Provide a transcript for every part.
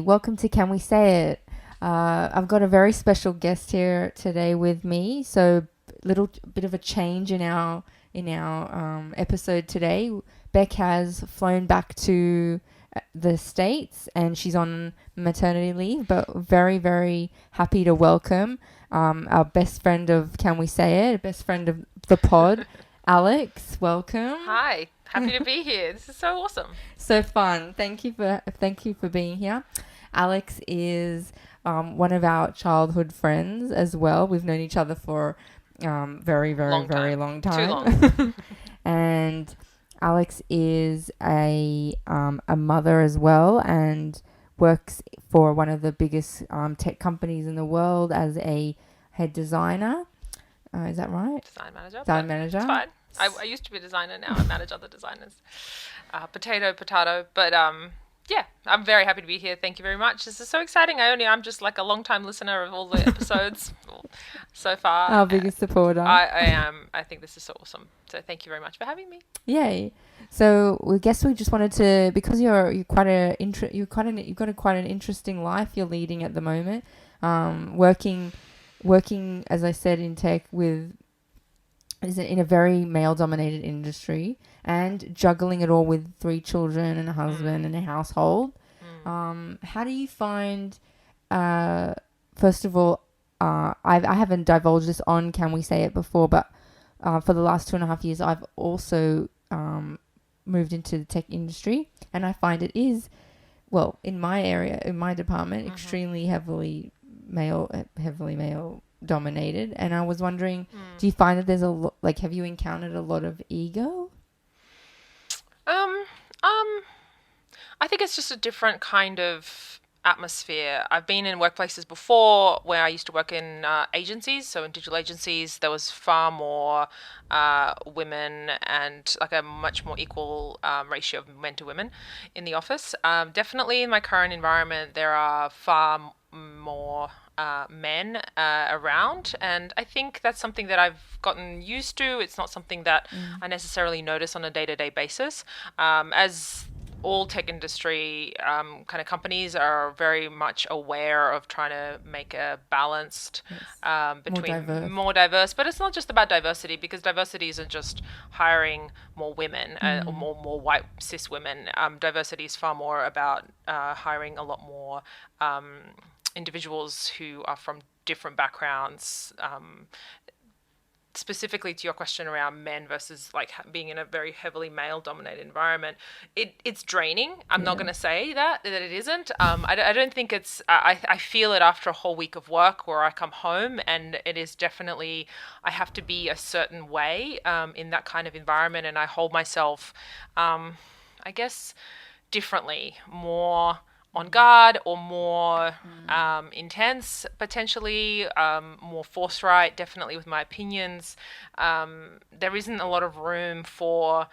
welcome to Can We Say It? I've got a very special guest here today with me. So, little bit of a change in our episode today. Beck has flown back to the States and she's on maternity leave, but very, very happy to welcome our best friend of Can We Say It, best friend of the pod, Alex. Welcome. Hi, happy to be here. This is so awesome. So fun. Thank you for being here. Alex is one of our childhood friends as well. We've known each other for very, very, very long time. Too long. And Alex is a mother as well and works for one of the biggest tech companies in the world as a head designer. Is that right? Design manager. Design manager. It's fine. I used to be a designer. Now I manage other designers. Potato. But yeah, I'm very happy to be here. Thank you very much. This is so exciting. I'm just like a long time listener of all the episodes so far. Our biggest supporter. I am. I think this is so awesome. So thank you very much for having me. Yay. So I guess we just wanted to, because you've got quite an interesting life you're leading at the moment. Working as I said in tech is in a very male-dominated industry and juggling it all with 3 children and a husband and a household. How do you find, first of all, I haven't divulged this on Can We Say It before, but for the last 2.5 years, I've also moved into the tech industry, and I find it is, well, in my area, in my department, extremely heavily male dominated. And I was wondering, do you find that there's a lot, like, have you encountered a lot of ego? I think it's just a different kind of atmosphere. I've been in workplaces before where I used to work in agencies. So in digital agencies, there was far more women and like a much more equal ratio of men to women in the office. Definitely in my current environment, there are far more men around, and I think that's something that I've gotten used to. It's not something that I necessarily notice on a day-to-day basis. As all tech industry kind of companies are very much aware of trying to make a balanced between more diverse, but it's not just about diversity, because diversity isn't just hiring more women or more white cis women. Diversity is far more about hiring a lot more individuals who are from different backgrounds. Specifically to your question around men versus like being in a very heavily male dominated environment, it's draining. I'm not going to say that it isn't. I don't think it's, I feel it after a whole week of work where I come home, and it is definitely, I have to be a certain way in that kind of environment, and I hold myself, I guess, differently, more on guard or more intense, potentially, more forthright, definitely with my opinions. There isn't a lot of room for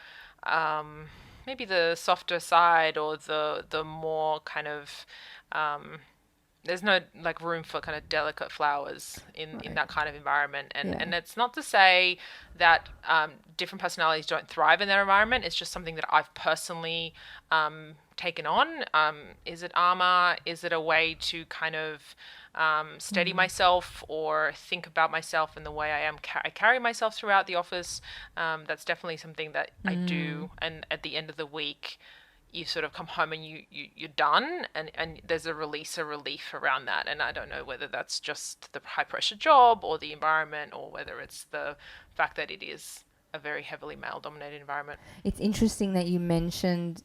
maybe the softer side or the more kind of there's no like room for kind of delicate flowers in that kind of environment. And it's not to say that different personalities don't thrive in their environment. It's just something that I've personally taken on. Is it armor? Is it a way to kind of steady myself or think about myself in the way I carry myself throughout the office? That's definitely something that I do. And at the end of the week, you sort of come home and you're done, and there's a relief around that. And I don't know whether that's just the high pressure job or the environment, or whether it's the fact that it is a very heavily male dominated environment. It's interesting that you mentioned,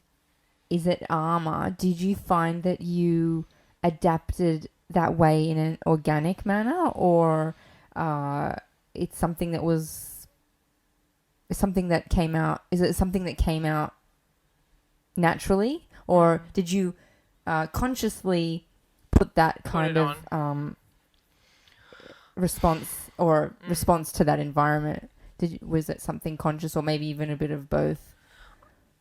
is it armor? Did you find that you adapted that way in an organic manner, or it's something that came out? Is it something that came out naturally, or did you consciously put that kind of response to that environment? Was it something conscious, or maybe even a bit of both?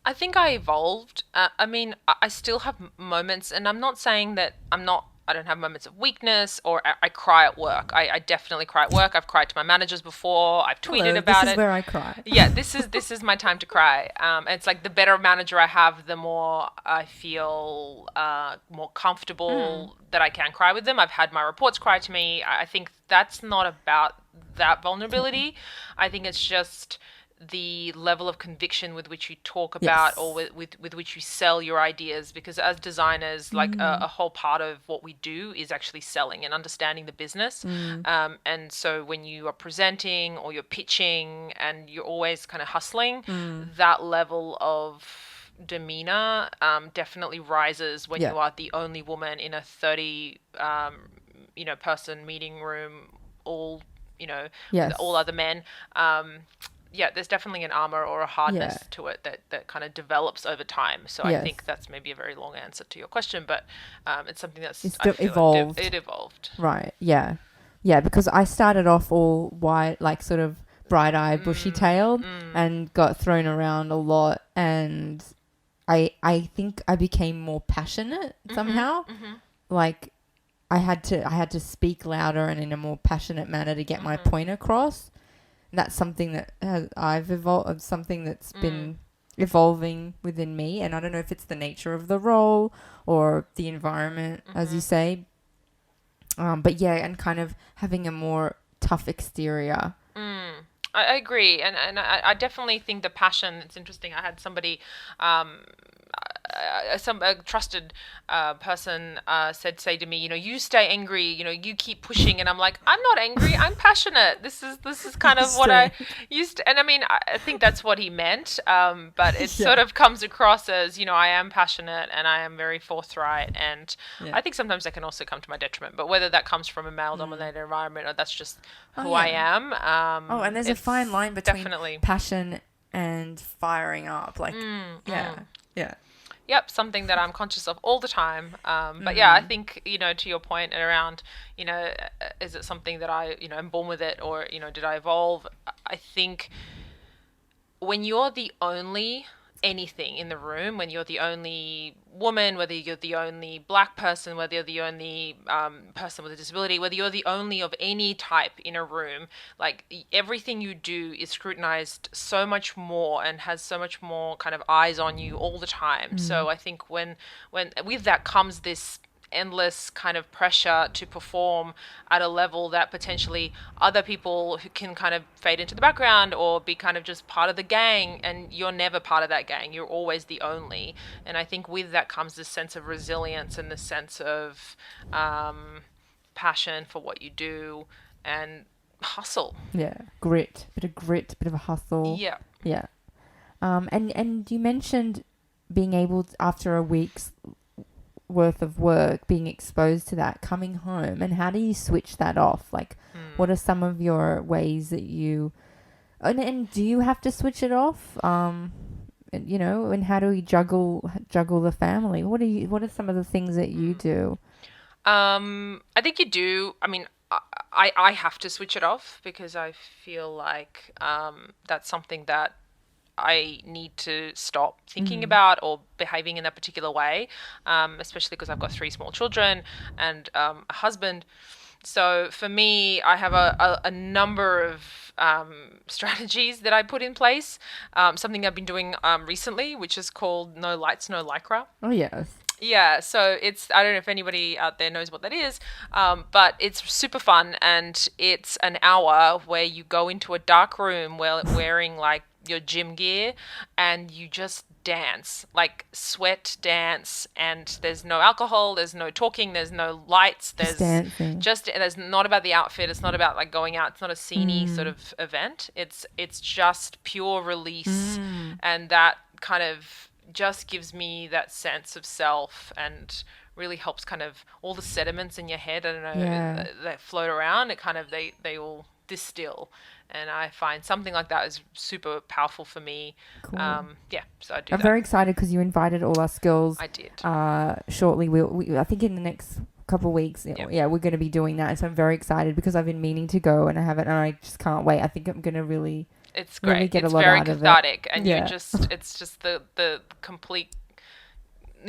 I think I evolved. I mean, I still have moments, and I'm not saying that I'm not I don't have moments of weakness, or I cry at work. I definitely cry at work. I've cried to my managers before. I've tweeted Hello, this about is it. where I cry. Yeah, this is my time to cry. It's like the better manager I have, the more I feel more Mm. comfortable that I can cry with them. I've had my reports cry to me. I think that's not about that Okay. vulnerability. I think it's just the level of conviction with which you talk about, or Yes. with which you sell your ideas, because as designers, like Mm. a whole part of what we do is actually selling and understanding the business. Mm. And so when you are presenting or you're pitching and you're always kind of hustling, Mm. that level of demeanor definitely rises when Yeah. you are the only woman in a 30 person meeting room, all with all Yes. other men. Yeah, there's definitely an armor or a Yeah. hardness to it that kind of develops over time. So I Yes. think that's maybe a very long answer to your question, but it's something that's, It's I feel it, evolved. it evolved. Right. Yeah. Yeah, because I started off all white, like sort of bright-eyed, bushy-tailed, Mm, and got thrown around a lot, and I think I became more passionate mhm, somehow. mhm, Like I had to speak louder and in a more passionate manner to get my mhm, point across. And that's something that I've evolved, something that's mm, been evolving within me, and I don't know if it's the nature of the role or the environment, as you mhm, say. But yeah, and kind of having a more tough exterior. mm. I agree, and I definitely think the passion. It's interesting. I had somebody, um, some a trusted person say to me, you stay angry, you keep pushing, and I'm like, I'm not angry, I'm passionate. This is kind of what I Strength. used to, and I mean, I think that's what he meant. But it sort Yeah. of comes across as, I am passionate and I am very forthright, and Yeah. I think sometimes that can also come to my detriment. But whether that comes from a Mm. male-dominated environment or that's just Oh who I yeah. am, Oh, and there's a fine it's line between definitely. passion and firing up. Like, Mm, yeah, mm. yeah. Yep, something that I'm conscious of all the time. But yeah, I Mm. think, to your point around, is it something that I, am born with it, or, did I evolve? I think when you're the only anything in the room, when you're the only woman, whether you're the only black person, whether you're the only person with a disability, whether you're the only of any type in a room, like everything you do is scrutinized so much more and has so much more kind of eyes on you all the time. Mm. So I think when with that comes this endless kind of pressure to perform at a level that potentially other people who can kind of fade into the background or be kind of just part of the gang, and you're never part of that gang, you're always the only. And I think with that comes this sense of resilience and this sense of passion for what you do and hustle. Yeah. Grit, bit of a hustle. Yeah. Yeah. And you mentioned being able to, after a week's worth of work, being exposed to that, coming home, and how do you switch that off? Like, what Hmm. are some of your ways that you, and do you have to switch it off? And how do we juggle the family? What are some of the things that you Hmm. do? I think you do. I mean, I have to switch it off because I feel like that's something that I need to stop thinking Mm. about or behaving in that particular way, especially because I've got three small children and a husband. So for me, I have a number of strategies that I put in place. Something I've been doing recently, which is called No Lights, No Lycra. Oh yes. Yeah, so I don't know if anybody out there knows what that is, but it's super fun, and it's an hour where you go into a dark room wearing like your gym gear, and you just dance, like sweat dance, and there's no alcohol, there's no talking, there's no lights, Just dancing. there's not about the outfit, it's not about like going out, it's not a sceney sort Mm. of event. It's just pure release, Mm. and that kind of just gives me that sense of self and really helps kind of all the sediments in your head, I don't know, Yeah. that float around, it kind of they all distill, and I find something like that is super powerful for me. Cool. Yeah, so I do I'm that. very excited because you invited all us girls. I did. Shortly, I think in the next couple of weeks, Yep. yeah, we're going to be doing that. So I'm very excited because I've been meaning to go and I haven't, and I just can't wait. I think I'm going to It's really great. get a It's lot very out of it. cathartic, and Yeah. it's just the complete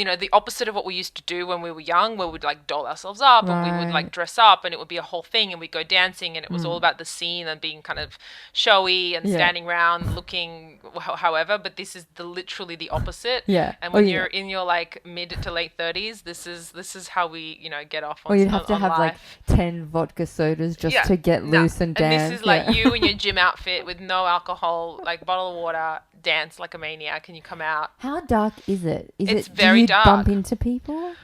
the opposite of what we used to do when we were young, where we'd like doll ourselves up and we would like Right. dress up and it would be a whole thing and we'd go dancing and it was all about the scene and being kind of showy and Yeah. standing around looking however. But this is literally the opposite. Yeah. And Or when you you're in your like mid to late 30s, this is how we get off or you'd have to on have like life. 10 vodka sodas just Yeah, to get no. loose and And this dance. is like Yeah. you in your gym outfit with no alcohol, like bottle of water, dance like a maniac, and you come out. How dark is it? It's Do very you bump dark. into people?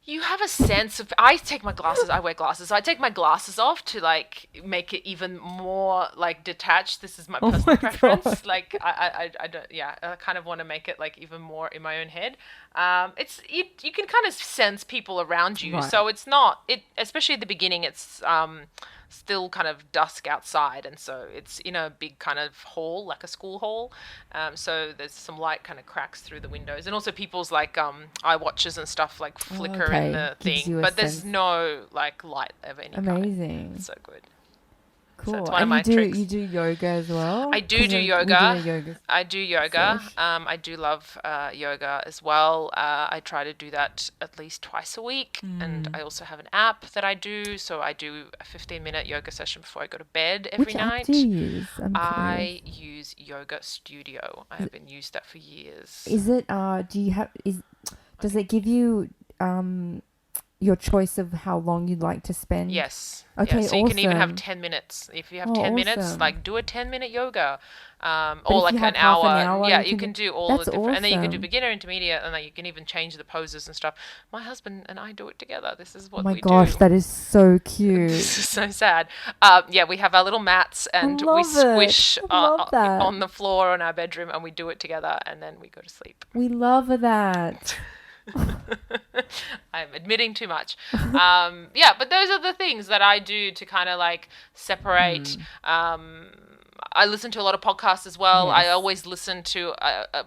You have a sense of. I wear glasses. So I take my glasses off to like make it even more like detached. This is my Oh personal my preference. God. Like I don't. Yeah, I kind of want to make it like even more in my own head. It's you can kind of sense people around you. Right. So it's not it. Especially at the beginning, it's still kind of dusk outside, and so it's in a big kind of hall, like a school hall. So there's some light kind of cracks through the windows, and also people's like eye watches and stuff like flicker in Okay. the Gives thing, you a but there's sense. no like light of any kind. Amazing. It's so good. So it's Cool. one of And my tricks. you do yoga as well? I do 'Cause do we did yoga. a yoga I do yoga. sesh. I do love yoga as well. I try to do that at least twice a week. And I also have an app that I do. So I do a 15-minute yoga session before I go to bed every Which app do night. you use? I'm curious. I use Yoga Studio. I have been used that for years. Is it do you have is does it give you your choice of how long you'd like to spend? Yes. Yeah. Okay, So you can even have awesome. 10 minutes. If you have Oh, 10 minutes, awesome. like do a 10-minute yoga. But Or if you like have an half an hour. hour, Yeah, you you can can do. do all the That's different. And then you can do awesome. beginner, intermediate, and then you can even change the poses and stuff. My husband and I do it together. This is Oh what my we gosh, do. that is so This cute. is so sad. Yeah, we have our little mats I and we love it. squish I love that. on the floor in our bedroom and we do it together and then we go to sleep. We love that. I'm admitting too much. Yeah, but those are the things that I do to kind of like separate. I listen to a lot of podcasts as well. I Yes. always listen to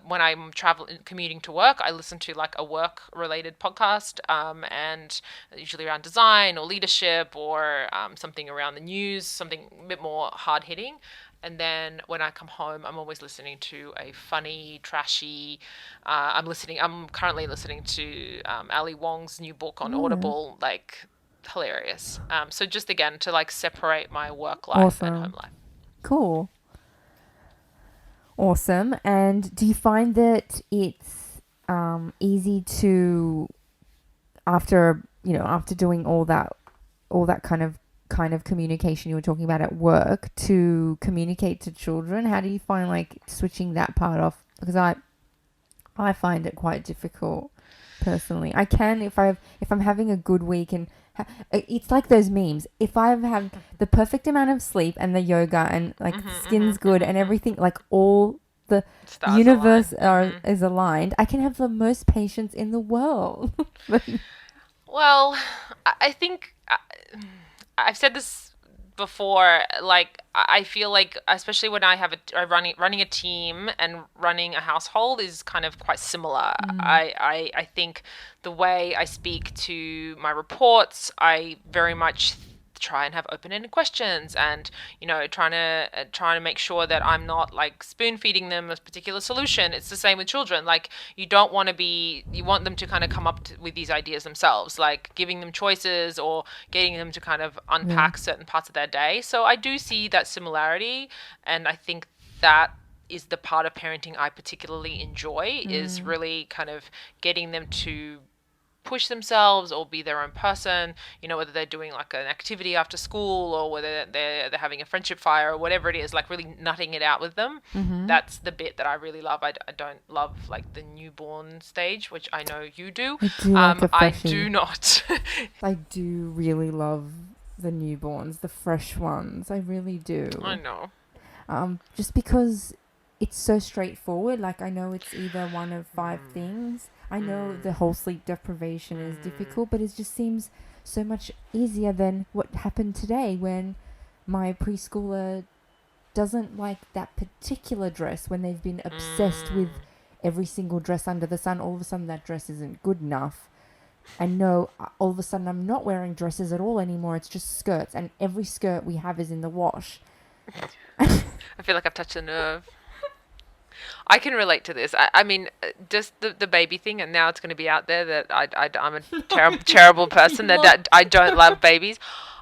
when I'm traveling, commuting to work. I listen to like a work-related podcast, and usually around design or leadership or something around the news, something a bit more hard-hitting. And then when I come home, I'm always listening to a funny, trashy. I'm currently listening to Ali Wong's new book on Oh, yeah. Audible. Like hilarious. So just again to like separate my work life and home Awesome. life. Cool. Awesome. And do you find that it's easy to after doing all that kind of communication you were talking about at work to communicate to children? How do you find like switching that part off? Because I find it quite difficult personally. I can if I'm having a good week and it's like those memes. If I've had the perfect amount of sleep and the yoga and like skin's good and everything, like all the Stars universe align. is aligned, I can have the most patience in the world. Well, I think I've said this before. Like I feel like, especially when I have running a team and running a household is kind of quite similar. I think the way I speak to my reports, I very much try and have open-ended questions and trying to make sure that I'm not like spoon feeding them a particular solution. It's the same with children. Like you want them to kind of come up with these ideas themselves, like giving them choices or getting them to kind of Yeah. unpack certain parts of their day. So I do see that similarity, and I think that is the part of parenting I particularly enjoy, is really kind of getting them to push themselves or be their own person, whether they're doing like an activity after school or whether they're having a friendship fire or whatever it is, like really nutting it out with them. That's the bit that I really love. I don't love like the newborn stage, which I know you do. I do like a I freshie. do not. I do really love the newborns, the fresh ones. I really do. I know. Just because it's so straightforward. Like I know it's either one of five things. I know the whole sleep deprivation is difficult, but it just seems so much easier than what happened today when my preschooler doesn't like that particular dress when they've been obsessed with every single dress under the sun. All of a sudden that dress isn't good enough. And no, all of a sudden I'm not wearing dresses at all anymore. It's just skirts, and every skirt we have is in the wash. I feel like I've touched a nerve. I can relate to this. I mean, just the baby thing, and now it's going to be out there that I'm a terrible person, that I don't love babies.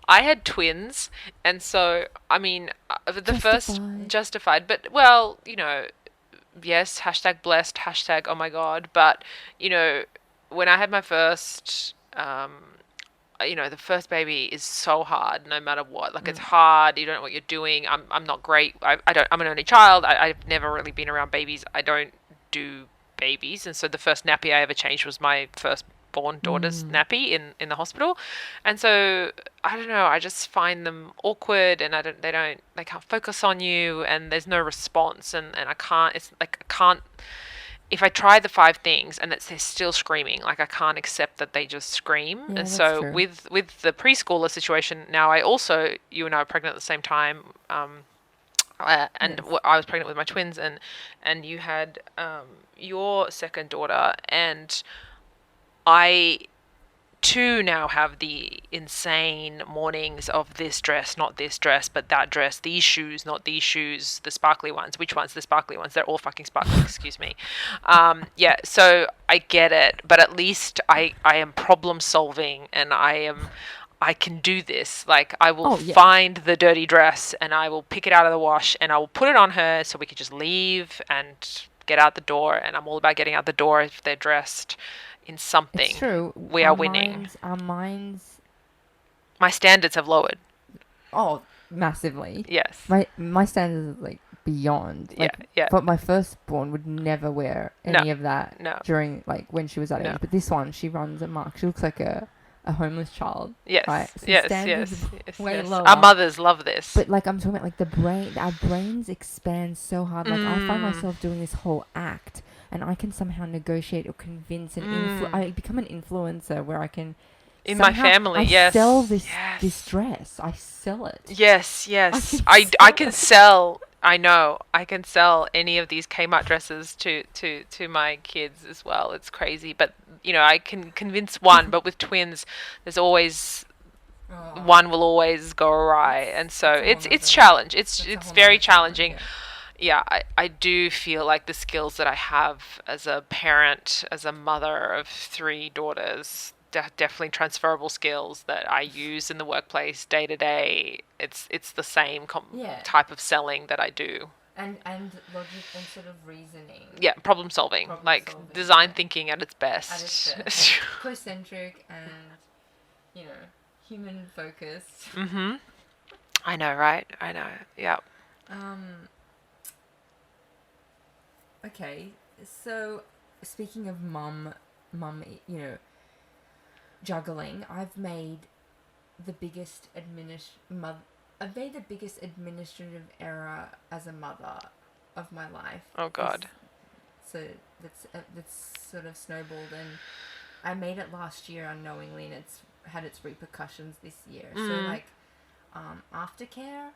I had twins, and so, I mean, the first, Justified. justified, but, well, yes, hashtag blessed, hashtag oh my god, but, when I had my first, the first baby is so hard no matter what. Like, it's hard. You don't know what you're doing. I'm not great. I'm an only child. I've never really been around babies. I don't do babies. And so the first nappy I ever changed was my firstborn daughter's nappy in the hospital. And so, I don't know, I just find them awkward, and they can't focus on you, and there's no response, and I can't, it's like, I can't, if I try the 5 things and they're still screaming, like, I can't accept that they just scream. Yeah, And that's so true. with the preschooler situation, now you and I were pregnant at the same time, and Yes. I was pregnant with my twins, and you had your second daughter, and I too now have the insane mornings of this dress, not this dress, but that dress, these shoes, not these shoes, the sparkly ones. Which ones? The sparkly ones. They're all fucking sparkly, excuse me. Yeah, so I get it, but at least I am problem solving, and I can do this. Like, I will Oh, yeah. find the dirty dress, and I will pick it out of the wash, and I will put it on her so we can just leave and get out the door. And I'm all about getting out the door if they're dressed in something. It's true. We are winning. Our minds. My standards have lowered. Oh, massively. Yes. My standards are like beyond. Like, Yeah. But my firstborn would never wear any of that No. during, like, when she was that No. age. But this one, she runs amok. She looks like a homeless child. Yes. Right? So Yes. standards Yes. are way Yes. lower. Our mothers love this. But, like, I'm talking about, like, our brains expand so hard. Like, I find myself doing this whole act, and I can somehow negotiate or convince I become an influencer where I can. In my family, yes. sell this Yes. this dress. I sell it. Yes. I can sell. I know. I can sell any of these Kmart dresses to my kids as well. It's crazy, but I can convince one. But with twins, there's always one will always go awry, and so it's challenge. It's very challenging. Yeah, I do feel like the skills that I have as a parent, as a mother of 3 daughters, definitely transferable skills that I use in the workplace day to day. It's the same type of selling that I do. And logic and sort of reasoning. Yeah, problem solving, design thinking at its best. Concentric and, human focused. I know, right? I know. Yeah. Okay, so speaking of mum, juggling, I've made the biggest administrative error as a mother of my life. Oh God. So that's sort of snowballed, and I made it last year unknowingly, and it's had its repercussions this year. So, like, aftercare.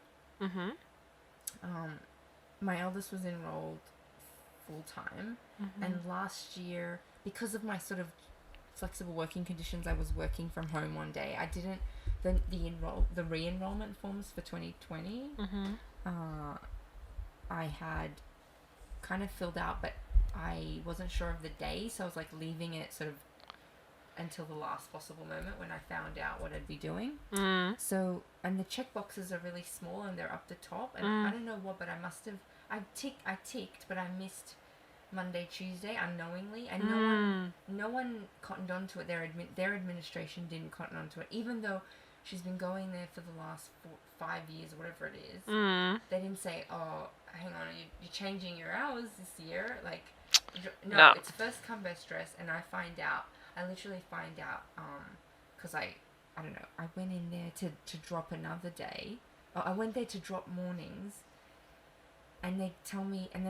My eldest was enrolled full time, and last year, because of my sort of flexible working conditions, I was working from home one day. I didn't the re-enrollment forms for 2020. I had kind of filled out, but I wasn't sure of the day, so I was like leaving it sort of until the last possible moment when I found out what I'd be doing. So, and the checkboxes are really small and they're up the top, and I don't know what, but I ticked, but I missed Monday, Tuesday unknowingly, and no one cottoned onto it. Their administration didn't cotton onto it, even though she's been going there for the last 5 years or whatever it is. They didn't say, "Oh, hang on, you're changing your hours this year." Like, no, it's first come best dress, and I literally find out, because I don't know, I went in there to drop another day. I went there to drop mornings. And they tell me, and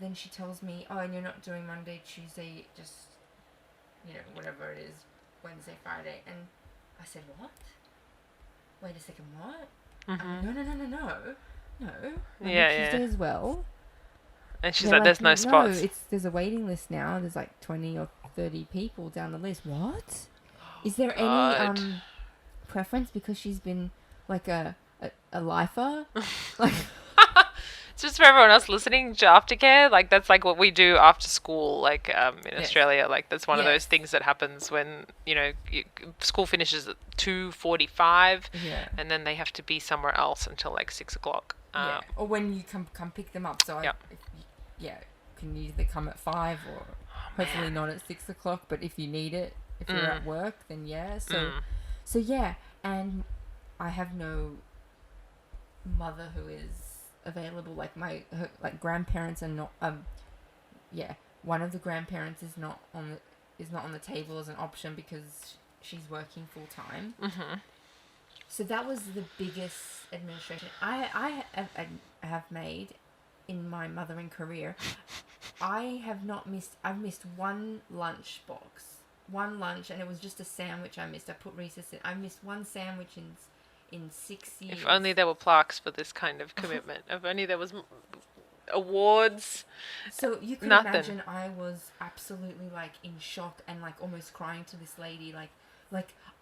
then she tells me, oh, and you're not doing Monday, Tuesday, just, whatever it is, Wednesday, Friday. And I said, what? Wait a second, what? No. Monday, Tuesday as well. And she's like, there's no spots. No, there's a waiting list now. There's like 20 or 30 people down the list. What? Is there any preference because she's been like a lifer? Like... Just for everyone else listening to aftercare, like that's like what we do after school, like in Yes. Australia. Like that's one of those Yes. things that happens when school finishes at 2:45, Yeah. and then they have to be somewhere else until like 6 o'clock. Yeah. Or when you come pick them up. So Yeah. yeah, can either come at 5 or hopefully man. not at 6 o'clock. But if you need it, if you're at work, then yeah. Mm. So yeah, and I have no mother who is available. Like like grandparents are not. Yeah, one of the grandparents is not on the table as an option because she's working full time. Mm-hmm. So that was the biggest administration I have made in my mothering career. I've missed one lunch box. One lunch, and it was just a sandwich I missed. I put recess in. I missed one sandwich in 6 years. If only there were plaques for this kind of commitment. If only there was awards. So you can Nothing. imagine I was absolutely like in shock and like almost crying to this lady like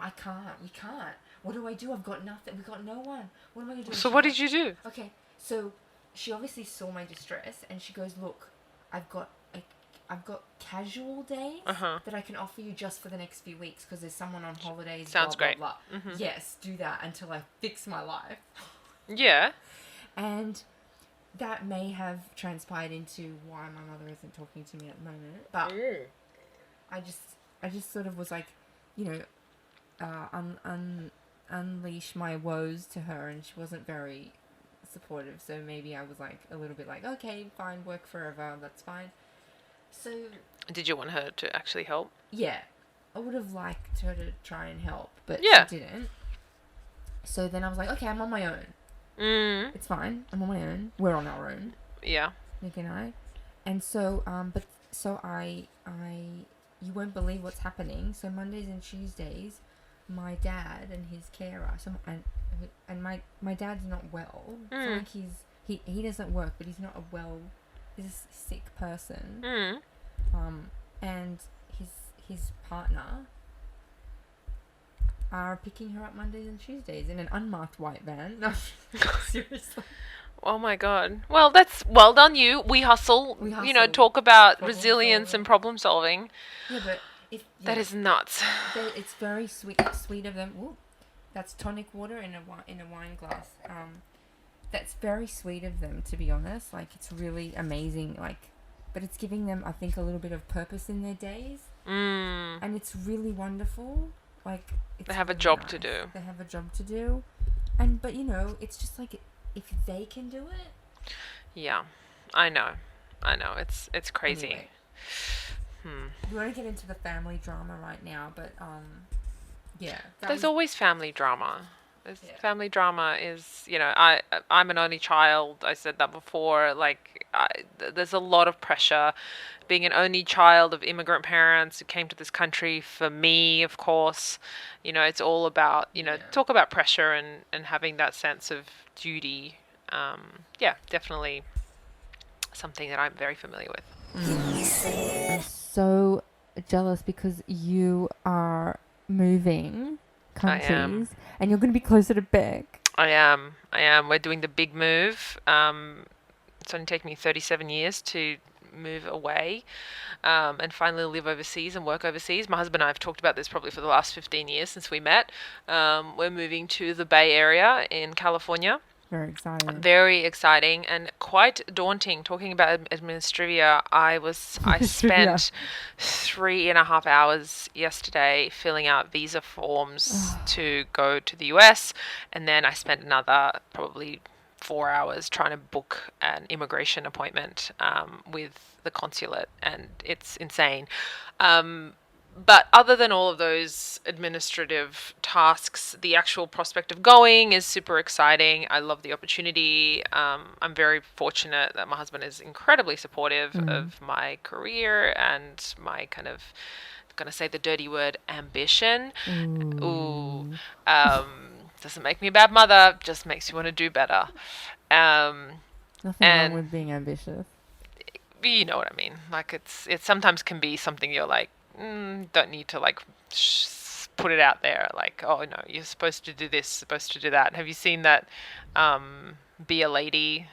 I can't, we can't. What do I do? I've got nothing. We've got no one. What am I going to do? So what did you do? Okay, so she obviously saw my distress and she goes, look, I've got casual days that I can offer you just for the next few weeks because there's someone on holidays. Sounds blah, great. Blah, blah. Mm-hmm. Yes, do that until I fix my life. Yeah. And that may have transpired into why my mother isn't talking to me at the moment. But I just sort of was like, unleash my woes to her, and she wasn't very supportive. So maybe I was like a little bit like, okay, fine, work forever, that's fine. So did you want her to actually help? yeah, I would have liked her to try and help, but Yeah. she didn't. So then I was like, okay, I'm on my own. It's fine. I'm on my own. We're on our own. Yeah. Nick and I. And so, you won't believe what's happening. So Mondays and Tuesdays, my dad and his carer, and my dad's not well. It's like he doesn't work, but he's not he's a sick person. And his partner are picking her up Mondays and Tuesdays in an unmarked white van. No, seriously. Oh my god. Well, that's well done you. We hustle. Talk about Problem resilience solving. and problem solving. Yeah, but That is nuts. it's very sweet of them. Ooh, that's tonic water in a wine glass. That's very sweet of them, to be honest. Like, it's really amazing. Like, but it's giving them, I think, a little bit of purpose in their days. And it's really wonderful. Like, They have a really job nice. to do. They have a job to do, but it's just like if they can do it. Yeah. I know. It's crazy. Anyway, we want to get into the family drama right now, but yeah. There's always family drama. Yeah. Family drama is, I'm an only child. I said that before. Like, there's a lot of pressure. Being an only child of immigrant parents who came to this country, for me, of course, it's all about, talk about pressure and having that sense of duty. Yeah, definitely something that I'm very familiar with. I'm so jealous because you are moving countries and you're going to be closer to Beck. I am. We're doing the big move. It's only taken me 37 years to move away and finally live overseas and work overseas. My husband and I have talked about this probably for the last 15 years since we met. We're moving to the Bay Area in California. Very exciting. Very exciting and quite daunting. Talking about administrivia, I spent 3.5 hours yesterday filling out visa forms to go to the US, and then I spent another probably 4 hours trying to book an immigration appointment with the consulate, and it's insane. But other than all of those administrative tasks, the actual prospect of going is super exciting. I love the opportunity. I'm very fortunate that my husband is incredibly supportive of my career and my kind of, I'm going to say the dirty word, ambition. Doesn't make me a bad mother, just makes you want to do better. Nothing wrong with being ambitious. You know what I mean. Like, it sometimes can be something you're like, don't need to like put it out there like, oh no, you're supposed to do this, supposed to do that. Have you seen that Be a Lady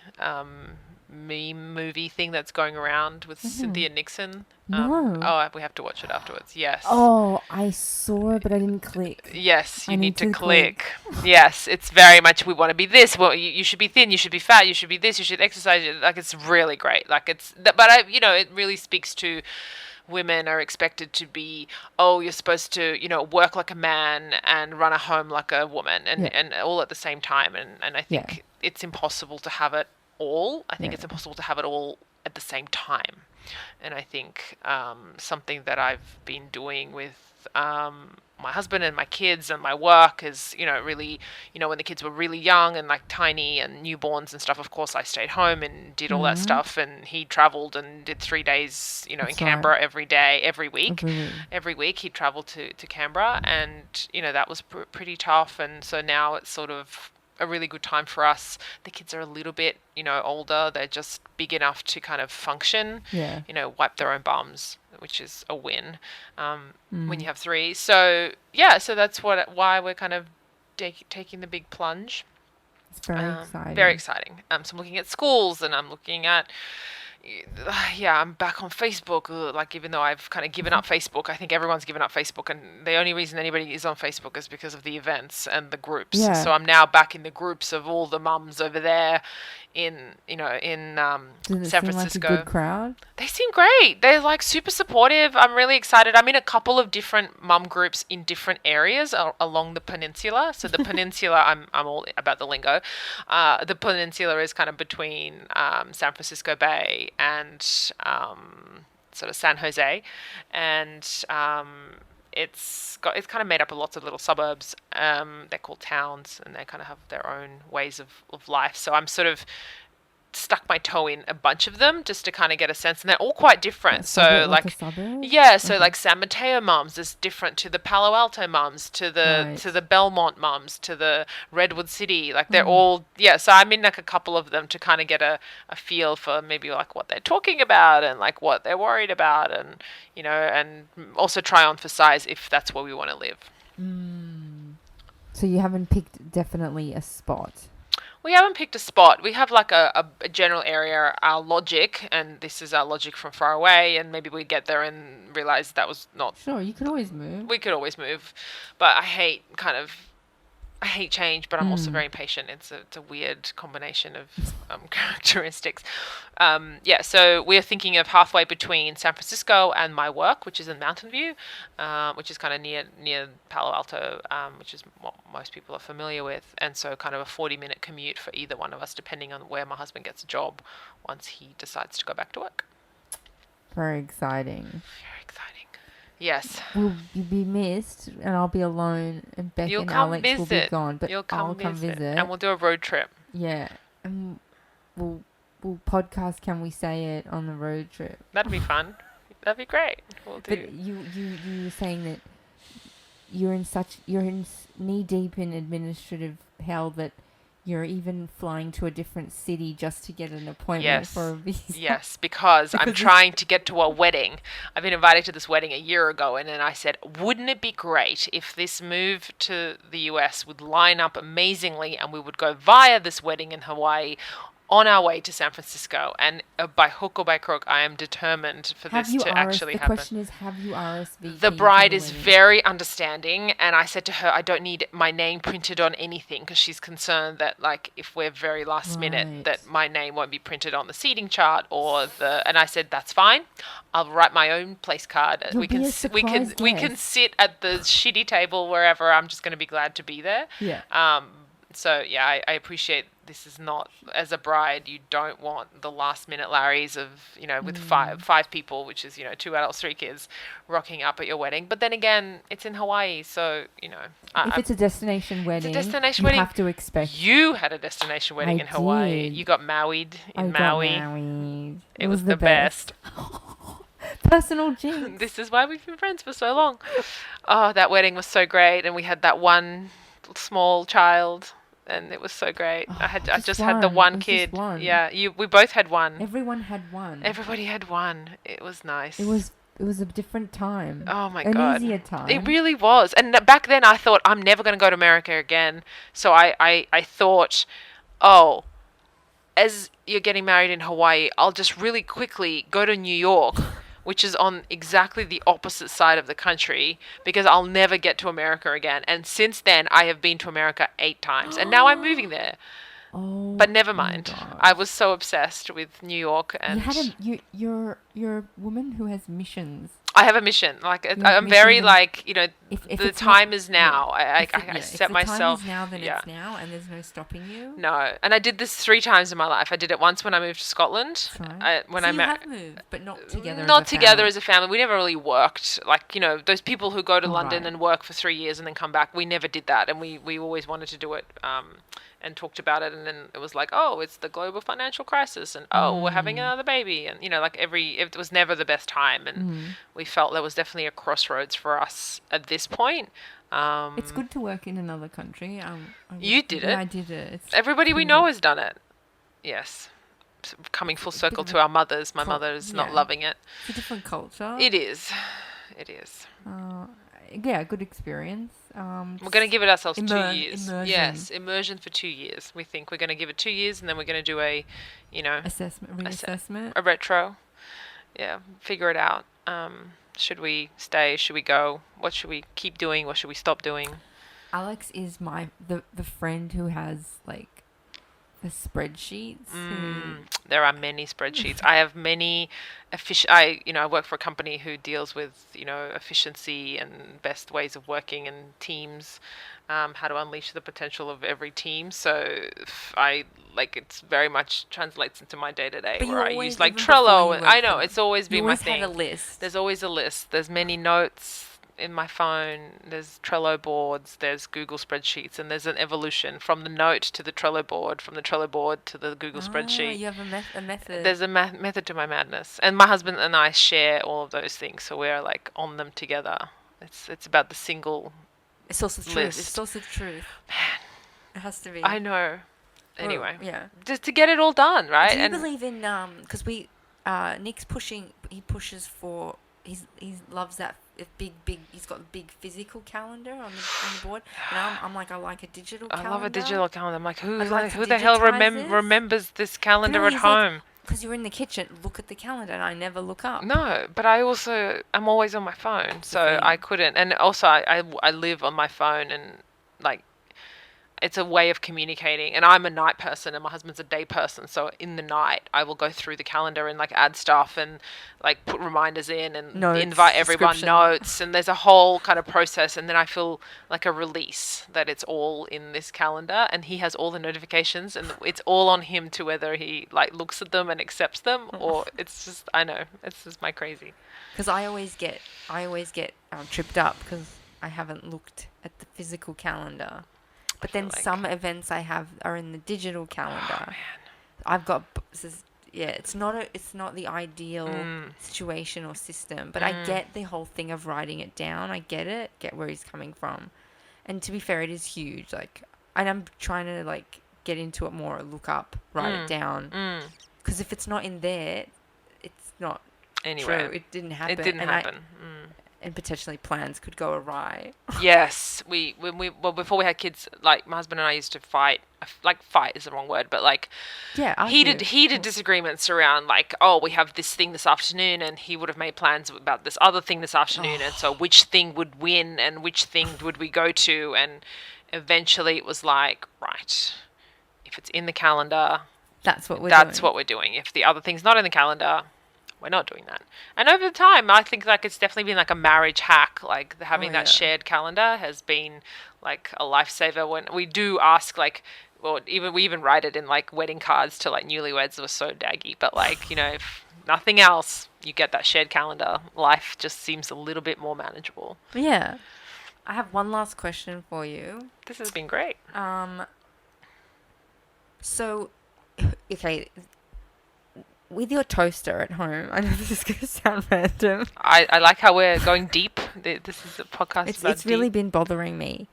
meme movie thing that's going around with Cynthia Nixon? No. Oh, we have to watch it afterwards. Yes. Oh, I saw it, but I didn't click. Yes, you I need to click. Yes, it's very much we want to be this. Well, you should be thin. You should be fat. You should be this. You should exercise. Like it's really great. Like but it really speaks to women are expected to be, oh, you're supposed to, work like a man and run a home like a woman and all at the same time. And I think it's impossible to have it all. I think it's impossible to have it all at the same time. And I think something that I've been doing with my husband and my kids and my work is, really, when the kids were really young and like tiny and newborns and stuff, of course I stayed home and did all that stuff, and he traveled and did 3 days, in Canberra every day, every week. Every week he'd travel to Canberra, and, that was pretty tough. And so now it's sort of a really good time for us. The kids are a little bit, older. They're just big enough to kind of function, wipe their own bums, which is a win when you have 3. So, so that's why we're kind of taking the big plunge. It's very exciting. Very exciting. So I'm looking at schools, and I'm looking at, I'm back on Facebook. Like, even though I've kind of given up Facebook, I think everyone's given up Facebook, and the only reason anybody is on Facebook is because of the events and the groups. Yeah. So I'm now back in the groups of all the mums over there in San Francisco. Like a good crowd? They seem great. They're like super supportive. I'm really excited. I'm in a couple of different mum groups in different areas along the peninsula. So the peninsula, I'm all about the lingo. The peninsula is kind of between San Francisco Bay and sort of San Jose, and it's kind of made up of lots of little suburbs. They're called towns, and they kind of have their own ways of life. So I'm sort of stuck my toe in a bunch of them just to kind of get a sense, and they're all quite different. So like like San Mateo mums is different to the Palo Alto mums, to the Belmont mums, to the Redwood City. Like they're all so I'm in like a couple of them to kind of get a feel for maybe like what they're talking about and like what they're worried about, and and also try on for size if that's where we want to live. So you haven't picked definitely a spot? We haven't picked a spot. We have like a general area, our logic, and this is our logic from far away, and maybe we get there and realize that was not... Sure, you could always move. We could always move, but I hate change, but I'm also very impatient. It's a weird combination of characteristics. So we're thinking of halfway between San Francisco and my work, which is in Mountain View, which is kind of near Palo Alto, which is what most people are familiar with. And so kind of a 40-minute commute for either one of us, depending on where my husband gets a job once he decides to go back to work. Very exciting. Very exciting. Yes. Will you be missed, and I'll be alone, and Beck and Alex will be gone, but I'll come visit. And we'll do a road trip. Yeah. And we'll podcast, can we say it, on the road trip. That'd be fun. That'd be great. We'll do. But you were saying that you're in knee deep in administrative hell that you're even flying to a different city just to get an appointment for a visa. Yes, because I'm trying to get to a wedding. I've been invited to this wedding a year ago, and then I said, wouldn't it be great if this move to the US would line up amazingly and we would go via this wedding in Hawaii on our way to San Francisco, and by hook or by crook, I am determined for this to actually happen. The question is, have you RSVP'd? The bride is very understanding, and I said to her, I don't need my name printed on anything, because she's concerned that, like, if we're very last minute, that my name won't be printed on the seating chart and I said, that's fine. I'll write my own place card. We can sit at the shitty table wherever. I'm just going to be glad to be there. Yeah. I appreciate this is not, as a bride, you don't want the last minute Larrys of, with five people, which is, 2 adults, 3 kids, rocking up at your wedding. But then again, it's in Hawaii, so, if it's a destination wedding, you have to expect. You had a destination wedding in Hawaii. You got married in Maui. It was the best. Personal jinx. This is why we've been friends for so long. Oh, that wedding was so great, and we had that one small child, and it was so great. I just had the one kid. Yeah, we both had one. Everyone had one. Everybody had one. It was nice. It was a different time. Oh my God. An easier time. It really was. And back then I thought, I'm never going to go to America again. So I thought, as you're getting married in Hawaii, I'll just really quickly go to New York, which is on exactly the opposite side of the country, because I'll never get to America again. And since then, I have been to America 8 times, and now I'm moving there. Oh, But never my mind. I gosh. was so obsessed with New York, You and had a you're a woman who has missions. I have a mission. Like You have I'm missions, very and like if the it's not, time is yeah, now. I if set the time myself. is now, then Yeah. it's now, and there's no stopping you. No, and I did this 3 times in my life. I did it once when I moved to Scotland. That's right. When So I you met, have moved, but not together as a not together family. as a family. We never really worked. Like those people who go to Oh, London right. and work for 3 years and then come back. We never did that, and we always wanted to do it. And talked about it, and then it was like, oh, it's the global financial crisis, and oh, we're having another baby, and like it was never the best time, and we felt there was definitely a crossroads for us at this point. It's good to work in another country. You did yeah, it. I did it. It's Everybody we pretty know good. has done it. Yes. Coming full Bit circle of to a our mothers. My cult- mother is yeah. not loving it. It's a different culture. It is. It is. Yeah, good experience. We're going to give it ourselves 2 Immer- years. immersion. Yes, immersion for 2 years. We think we're going to give it 2 years, and then we're going to do a, reassessment. a retro. Yeah, figure it out. Should we stay? Should we go? What should we keep doing? What should we stop doing? Alex is the friend who has like the spreadsheets. There are many spreadsheets. I have many I work for a company who deals with, efficiency and best ways of working and teams, how to unleash the potential of every team. So it's very much translates into my day to day, But you where I always, use like even before Trello. you And worked I know for it's always You been my always had thing. a list. There's always a list. There's many notes in my phone. There's Trello boards. There's Google spreadsheets, and there's an evolution from the note to the Trello board, from the Trello board to the Google spreadsheet. You have a method. There's a method to my madness, and my husband and I share all of those things, so we're like on them together. It's about the single. It's also truth. list. It's also truth. Man, It has to be. I know. Anyway, yeah. just to get it all done, right? Do you and believe in because Nick's pushing? He pushes for. He loves that big. He's got a big physical calendar on the board, and I'm like, I like a digital calendar. I love a digital calendar. I'm like, who I'd like to who the hell digitize this. remembers this calendar no, at he's like, home? Because you're in the kitchen, look at the calendar, and I never look up. No, but I'm always on my phone, so thing. I couldn't. And also, I live on my phone, and like, it's a way of communicating. And I'm a night person, and my husband's a day person. So in the night, I will go through the calendar and like add stuff and like put reminders in and Notes, invite everyone description. notes. And there's a whole kind of process. And then I feel like a release that it's all in this calendar, and he has all the notifications, and it's all on him to whether he like looks at them and accepts them, or it's just it's just my crazy. Because I always get tripped up because I haven't looked at the physical calendar. But then some events I have are in the digital calendar. Oh, man. I've got it's not the ideal situation or system, but I get the whole thing of writing it down. I get where he's coming from. And to be fair, it is huge. Like, and I'm trying to like get into it more, look up, write it down. Because if it's not in there, it's not Anyway, true. It didn't happen. It didn't happen. And potentially plans could go awry. Yes, before we had kids, like my husband and I used to fight. Like fight is the wrong word, but like heated disagreements around like, oh, we have this thing this afternoon, and he would have made plans about this other thing this afternoon, and so which thing would win and which thing would we go to, and eventually it was like, right, if it's in the calendar, that's what we're doing. If the other thing's not in the calendar, we're not doing that. And over time, I think like it's definitely been like a marriage hack. Like having that shared calendar has been like a lifesaver. When we do ask, like, well, we even write it in like wedding cards to like newlyweds. It was so daggy, but like, if nothing else, you get that shared calendar. Life just seems a little bit more manageable. Yeah. I have one last question for you. This has been great. So, okay. With your toaster at home, I know this is going to sound random. I like how we're going deep. This is a podcast about It's really been bothering me.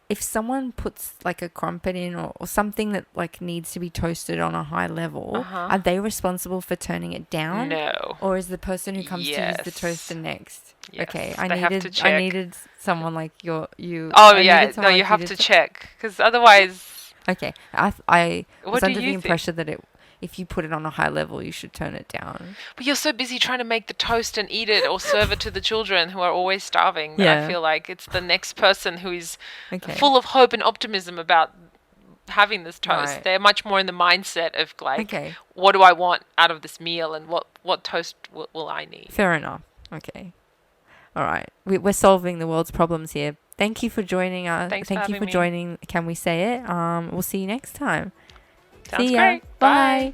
If someone puts like a crumpet in or something that like needs to be toasted on a high level, are they responsible for turning it down? No. Or is the person who comes to use the toaster next? Yes, okay, I needed someone like you. Oh yeah, no, you have to check, because otherwise Okay. I was What do under the you think? impression that if you put it on a high level, you should turn it down. But you're so busy trying to make the toast and eat it or serve it to the children who are always starving that I Yeah. feel like it's the next person who is Okay. full of hope and optimism about having this toast. Right. They're much more in the mindset of like, Okay. what do I want out of this meal and what toast will I need? Fair enough. Okay. All right. We're solving the world's problems here. Thank you for joining us. Thanks for Thank you having for me. joining. Can we say it? We'll see you next time. Sounds See ya. great. Bye.